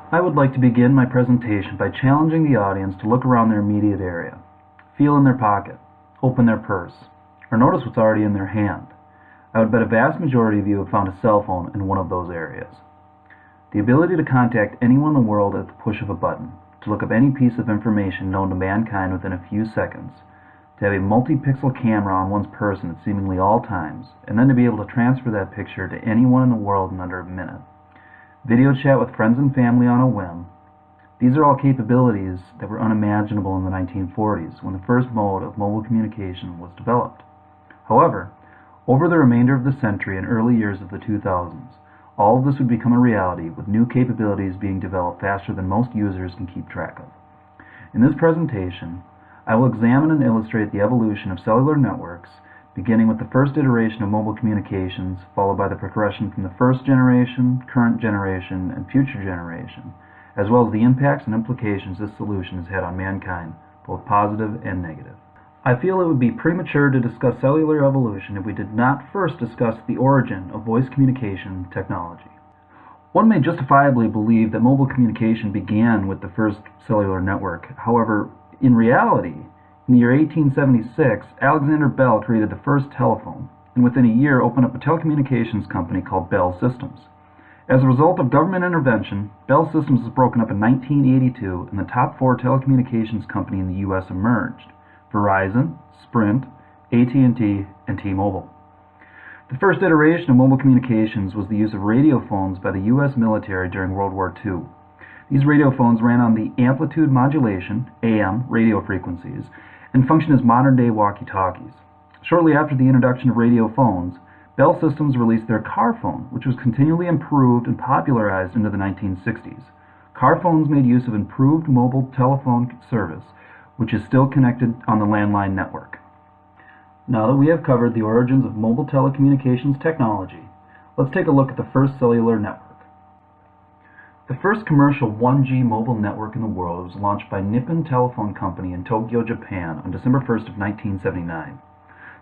I would like to begin my presentation by challenging the audience to look around their immediate area, feel in their pocket, open their purse, or notice what's already in their hand. I would bet a vast majority of you have found a cell phone in one of those areas. The ability to contact anyone in the world at the push of a button, to look up any piece of information known to mankind within a few seconds, to have a multi-pixel camera on one's person at seemingly all times, and then to be able to transfer that picture to anyone in the world in under a minute. Video chat with friends and family on a whim. These are all capabilities that were unimaginable in the 1940s when the first mode of mobile communication was developed. However, over the remainder of the century and early years of the 2000s, all of this would become a reality with new capabilities being developed faster than most users can keep track of. In this presentation, I will examine and illustrate the evolution of cellular networks, beginning with the first iteration of mobile communications, followed by the progression from the first generation, current generation, and future generation, as well as the impacts and implications this solution has had on mankind, both positive and negative. I feel it would be premature to discuss cellular evolution if we did not first discuss the origin of voice communication technology. One may justifiably believe that mobile communication began with the first cellular network. However, in reality, in the year 1876, Alexander Bell created the first telephone, and within a year opened up a telecommunications company called Bell Systems. As a result of government intervention, Bell Systems was broken up in 1982, and the top four telecommunications company in the U.S. emerged: Verizon, Sprint, AT&T, and T-Mobile. The first iteration of mobile communications was the use of radio phones by the U.S. military during World War II. These radio phones ran on the amplitude modulation, AM, radio frequencies, and functioned as modern-day walkie-talkies. Shortly after the introduction of radio phones, Bell Systems released their car phone, which was continually improved and popularized into the 1960s. Car phones made use of improved mobile telephone service, which is still connected on the landline network. Now that we have covered the origins of mobile telecommunications technology, let's take a look at the first cellular network. The first commercial 1G mobile network in the world was launched by Nippon Telephone Company in Tokyo, Japan on December 1st of 1979.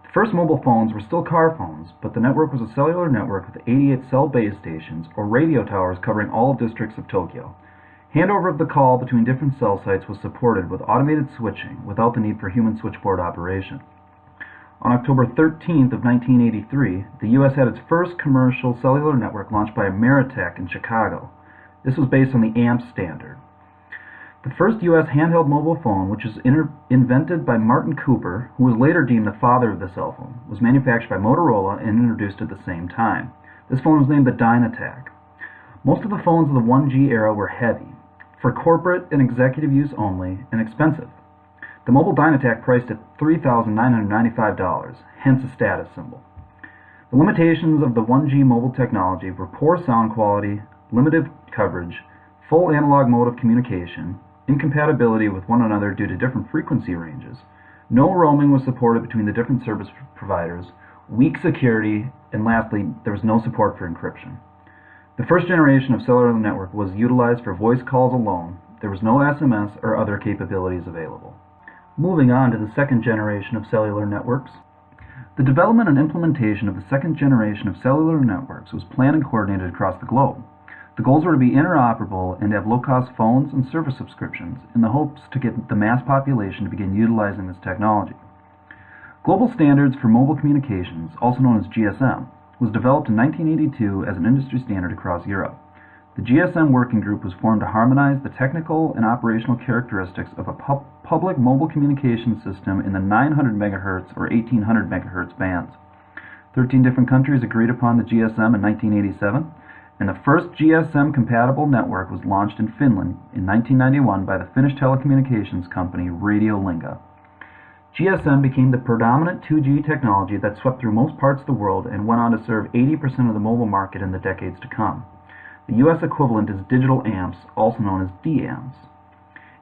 The first mobile phones were still car phones, but the network was a cellular network with 88 cell base stations, or radio towers, covering all districts of Tokyo. Handover of the call between different cell sites was supported with automated switching without the need for human switchboard operation. On October 13th of 1983, the U.S. had its first commercial cellular network launched by Ameritech in Chicago. This was based on the AMP standard. The first U.S. handheld mobile phone, which was invented by Martin Cooper, who was later deemed the father of the cell phone, was manufactured by Motorola and introduced at the same time. This phone was named the Dynatac. Most of the phones of the 1G era were heavy, for corporate and executive use only, and expensive. The mobile Dynatac priced at $3,995, hence a status symbol. The limitations of the 1G mobile technology were poor sound quality, limited coverage, full analog mode of communication, incompatibility with one another due to different frequency ranges, no roaming was supported between the different service providers, weak security, and lastly, there was no support for encryption. The first generation of cellular network was utilized for voice calls alone. There was no SMS or other capabilities available. Moving on to the second generation of cellular networks. The development and implementation of the second generation of cellular networks was planned and coordinated across the globe. The goals were to be interoperable and have low-cost phones and service subscriptions in the hopes to get the mass population to begin utilizing this technology. Global Standards for Mobile Communications, also known as GSM, was developed in 1982 as an industry standard across Europe. The GSM working group was formed to harmonize the technical and operational characteristics of a public mobile communication system in the 900 MHz or 1800 MHz bands. 13 different countries agreed upon the GSM in 1987, and the first GSM-compatible network was launched in Finland in 1991 by the Finnish telecommunications company Radiolinja. GSM became the predominant 2G technology that swept through most parts of the world and went on to serve 80% of the mobile market in the decades to come. The U.S. equivalent is digital amps, also known as D-amps.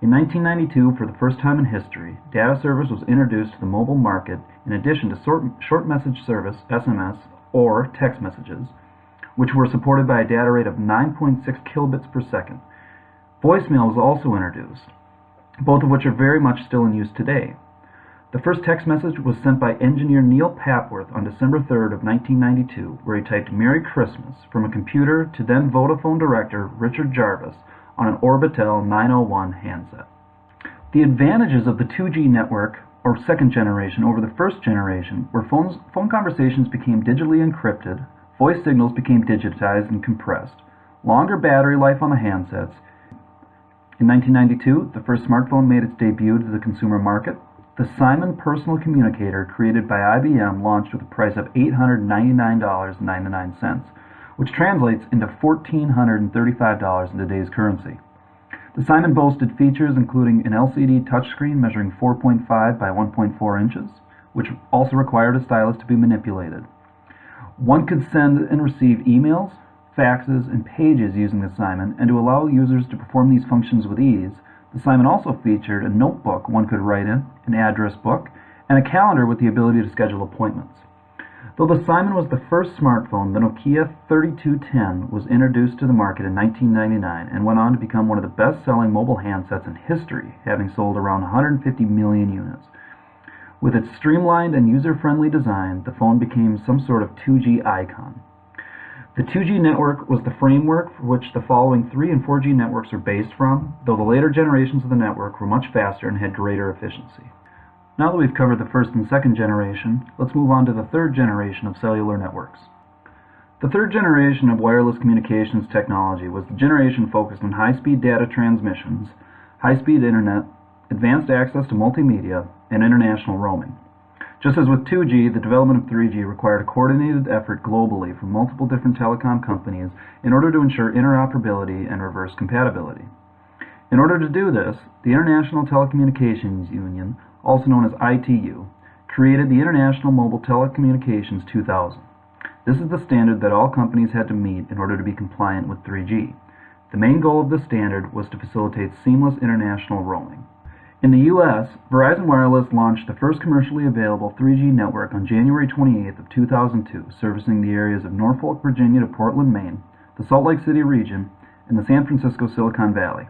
In 1992, for the first time in history, data service was introduced to the mobile market in addition to short message service, SMS, or text messages, which were supported by a data rate of 9.6 kilobits per second. Voicemail was also introduced, both of which are very much still in use today. The first text message was sent by engineer Neil Papworth on December 3rd of 1992, where he typed "Merry Christmas" from a computer to then Vodafone director Richard Jarvis on an Orbitel 901 handset. The advantages of the 2G network, or second generation, over the first generation were phone conversations became digitally encrypted, voice signals became digitized and compressed, longer battery life on the handsets. In 1992, the first smartphone made its debut to the consumer market. The Simon personal communicator, created by IBM, launched with a price of $899.99, which translates into $1,435 in today's currency. The Simon boasted features including an LCD touchscreen measuring 4.5 by 1.4 inches, which also required a stylus to be manipulated. One could send and receive emails, faxes, and pages using the Simon, and to allow users to perform these functions with ease, the Simon also featured a notebook one could write in, an address book, and a calendar with the ability to schedule appointments. Though the Simon was the first smartphone, the Nokia 3210 was introduced to the market in 1999 and went on to become one of the best-selling mobile handsets in history, having sold around 150 million units. With its streamlined and user-friendly design, the phone became some sort of 2G icon. The 2G network was the framework for which the following 3 and 4G networks were based from, though the later generations of the network were much faster and had greater efficiency. Now that we've covered the first and second generation, let's move on to the third generation of cellular networks. The third generation of wireless communications technology was the generation focused on high-speed data transmissions, high-speed internet, advanced access to multimedia, and international roaming. Just as with 2G, the development of 3G required a coordinated effort globally from multiple different telecom companies in order to ensure interoperability and reverse compatibility. In order to do this, the International Telecommunications Union, also known as ITU, created the International Mobile Telecommunications 2000. This is the standard that all companies had to meet in order to be compliant with 3G. The main goal of this standard was to facilitate seamless international roaming. In the U.S., Verizon Wireless launched the first commercially available 3G network on January 28th of 2002, servicing the areas of Norfolk, Virginia to Portland, Maine, the Salt Lake City region, and the San Francisco Silicon Valley.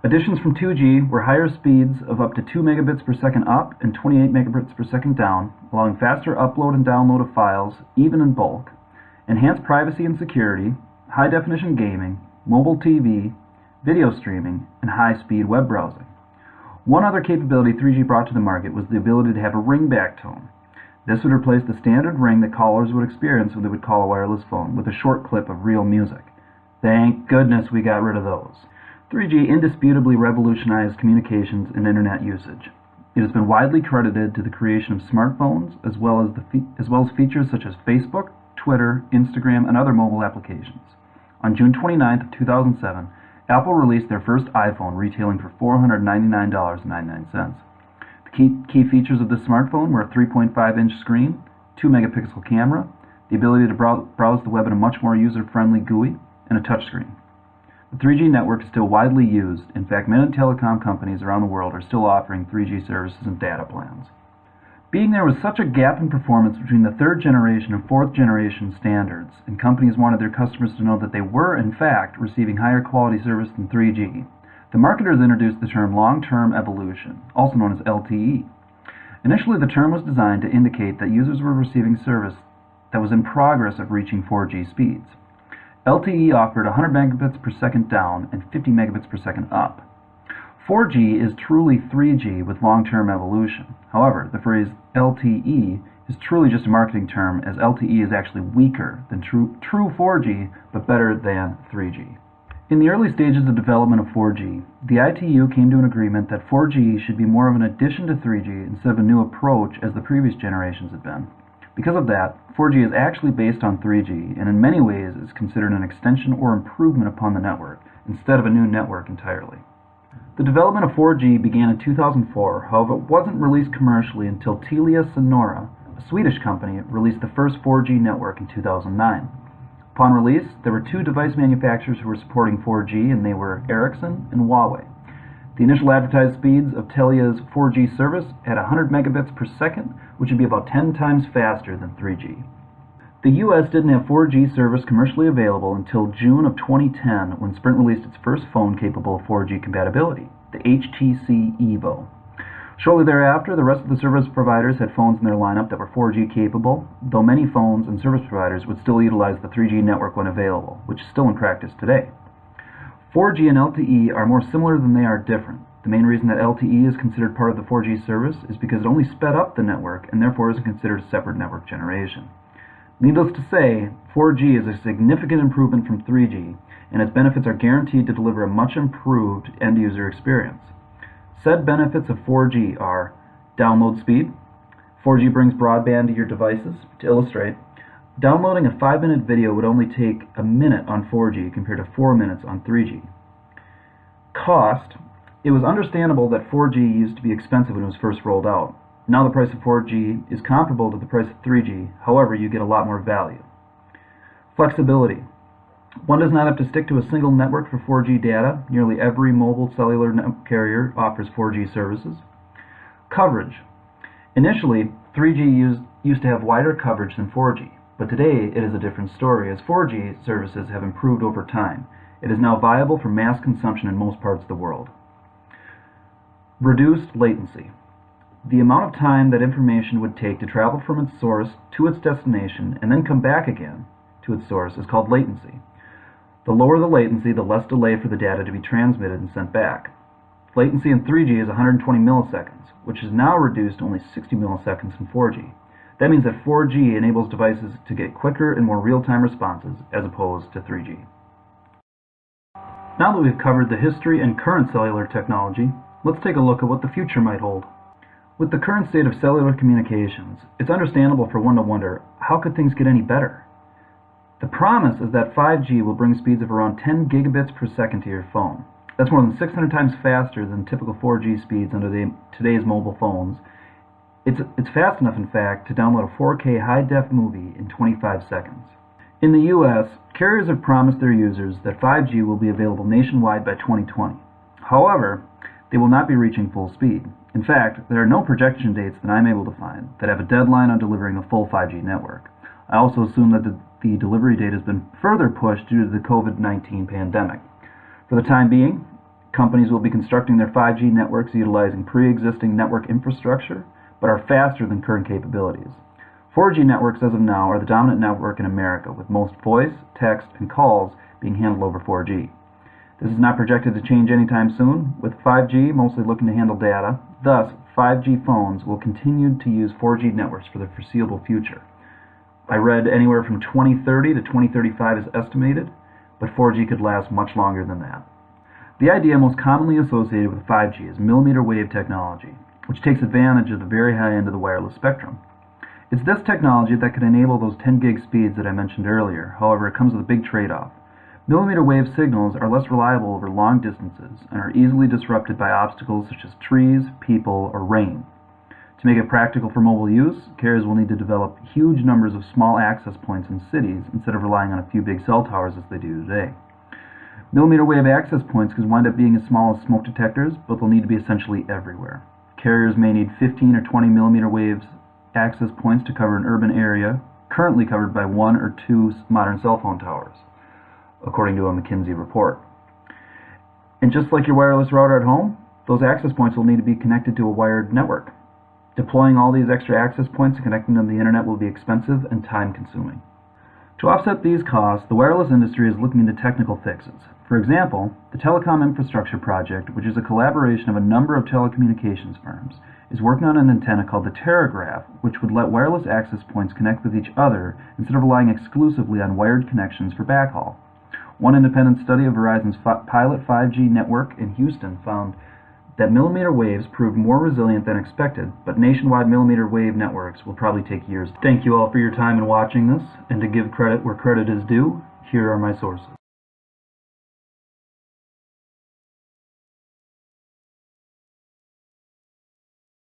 Additions from 2G were higher speeds of up to 2 megabits per second up and 28 megabits per second down, allowing faster upload and download of files, even in bulk, enhanced privacy and security, high-definition gaming, mobile TV, video streaming, and high-speed web browsing. One other capability 3G brought to the market was the ability to have a ringback tone. This would replace the standard ring that callers would experience when they would call a wireless phone with a short clip of real music. Thank goodness we got rid of those. 3G indisputably revolutionized communications and internet usage. It has been widely credited to the creation of smartphones as well as features such as Facebook, Twitter, Instagram, and other mobile applications. On June 29th of 2007, Apple released their first iPhone, retailing for $499.99. The key features of this smartphone were a 3.5-inch screen, 2-megapixel camera, the ability to browse the web in a much more user-friendly GUI, and a touchscreen. The 3G network is still widely used. In fact, many telecom companies around the world are still offering 3G services and data plans. Being there was such a gap in performance between the third generation and fourth generation standards, and companies wanted their customers to know that they were, in fact, receiving higher quality service than 3G, the marketers introduced the term long-term evolution, also known as LTE. Initially, the term was designed to indicate that users were receiving service that was in progress of reaching 4G speeds. LTE offered 100 megabits per second down and 50 megabits per second up. 4G is truly 3G with long-term evolution. However, the phrase LTE is truly just a marketing term, as LTE is actually weaker than true 4G, but better than 3G. In the early stages of development of 4G, the ITU came to an agreement that 4G should be more of an addition to 3G instead of a new approach as the previous generations had been. Because of that, 4G is actually based on 3G, and in many ways is considered an extension or improvement upon the network, instead of a new network entirely. The development of 4G began in 2004, however it wasn't released commercially until Telia Sonera, a Swedish company, released the first 4G network in 2009. Upon release, there were 2 device manufacturers who were supporting 4G, and they were Ericsson and Huawei. The initial advertised speeds of Telia's 4G service at 100 megabits per second, which would be about 10 times faster than 3G. The U.S. didn't have 4G service commercially available until June of 2010, when Sprint released its first phone capable of 4G compatibility, the HTC Evo. Shortly thereafter, the rest of the service providers had phones in their lineup that were 4G capable, though many phones and service providers would still utilize the 3G network when available, which is still in practice today. 4G and LTE are more similar than they are different. The main reason that LTE is considered part of the 4G service is because it only sped up the network and therefore isn't considered a separate network generation. Needless to say, 4G is a significant improvement from 3G, and its benefits are guaranteed to deliver a much improved end-user experience. Said benefits of 4G are download speed. 4G brings broadband to your devices. To illustrate, downloading a 5-minute video would only take a minute on 4G compared to 4 minutes on 3G. Cost. It was understandable that 4G used to be expensive when it was first rolled out. Now the price of 4G is comparable to the price of 3G, however you get a lot more value. Flexibility. One does not have to stick to a single network for 4G data. Nearly every mobile cellular carrier offers 4G services. Coverage. Initially, 3G used to have wider coverage than 4G, but today it is a different story as 4G services have improved over time. It is now viable for mass consumption in most parts of the world. Reduced latency. The amount of time that information would take to travel from its source to its destination and then come back again to its source is called latency. The lower the latency, the less delay for the data to be transmitted and sent back. Latency in 3G is 120 milliseconds, which is now reduced to only 60 milliseconds in 4G. That means that 4G enables devices to get quicker and more real-time responses as opposed to 3G. Now that we've covered the history and current cellular technology, let's take a look at what the future might hold. With the current state of cellular communications, it's understandable for one to wonder, how could things get any better? The promise is that 5G will bring speeds of around 10 gigabits per second to your phone. That's more than 600 times faster than typical 4G speeds on today's mobile phones. It's fast enough, in fact, to download a 4K high-def movie in 25 seconds. In the US, carriers have promised their users that 5G will be available nationwide by 2020. However, they will not be reaching full speed. In fact, there are no projection dates that I'm able to find that have a deadline on delivering a full 5G network. I also assume that the delivery date has been further pushed due to the COVID-19 pandemic. For the time being, companies will be constructing their 5G networks utilizing pre-existing network infrastructure, but are faster than current capabilities. 4G networks as of now are the dominant network in America, with most voice, text, and calls being handled over 4G. This is not projected to change anytime soon, with 5G mostly looking to handle data. Thus, 5G phones will continue to use 4G networks for the foreseeable future. I read anywhere from 2030 to 2035 is estimated, but 4G could last much longer than that. The idea most commonly associated with 5G is millimeter wave technology, which takes advantage of the very high end of the wireless spectrum. It's this technology that could enable those 10 gig speeds that I mentioned earlier. However, it comes with a big trade-off. Millimeter wave signals are less reliable over long distances and are easily disrupted by obstacles such as trees, people, or rain. To make it practical for mobile use, carriers will need to develop huge numbers of small access points in cities instead of relying on a few big cell towers as they do today. Millimeter wave access points could wind up being as small as smoke detectors, but they'll need to be essentially everywhere. Carriers may need 15 or 20 millimeter waves access points to cover an urban area currently covered by 1 or 2 modern cell phone towers, according to a McKinsey report. And just like your wireless router at home, those access points will need to be connected to a wired network. Deploying all these extra access points and connecting them to the internet will be expensive and time-consuming. To offset these costs, the wireless industry is looking into technical fixes. For example, the Telecom Infrastructure Project, which is a collaboration of a number of telecommunications firms, is working on an antenna called the Teragraph, which would let wireless access points connect with each other instead of relying exclusively on wired connections for backhaul. One independent study of Verizon's pilot 5G network in Houston found that millimeter waves proved more resilient than expected, but nationwide millimeter wave networks will probably take years. Thank you all for your time in watching this, and to give credit where credit is due, here are my sources.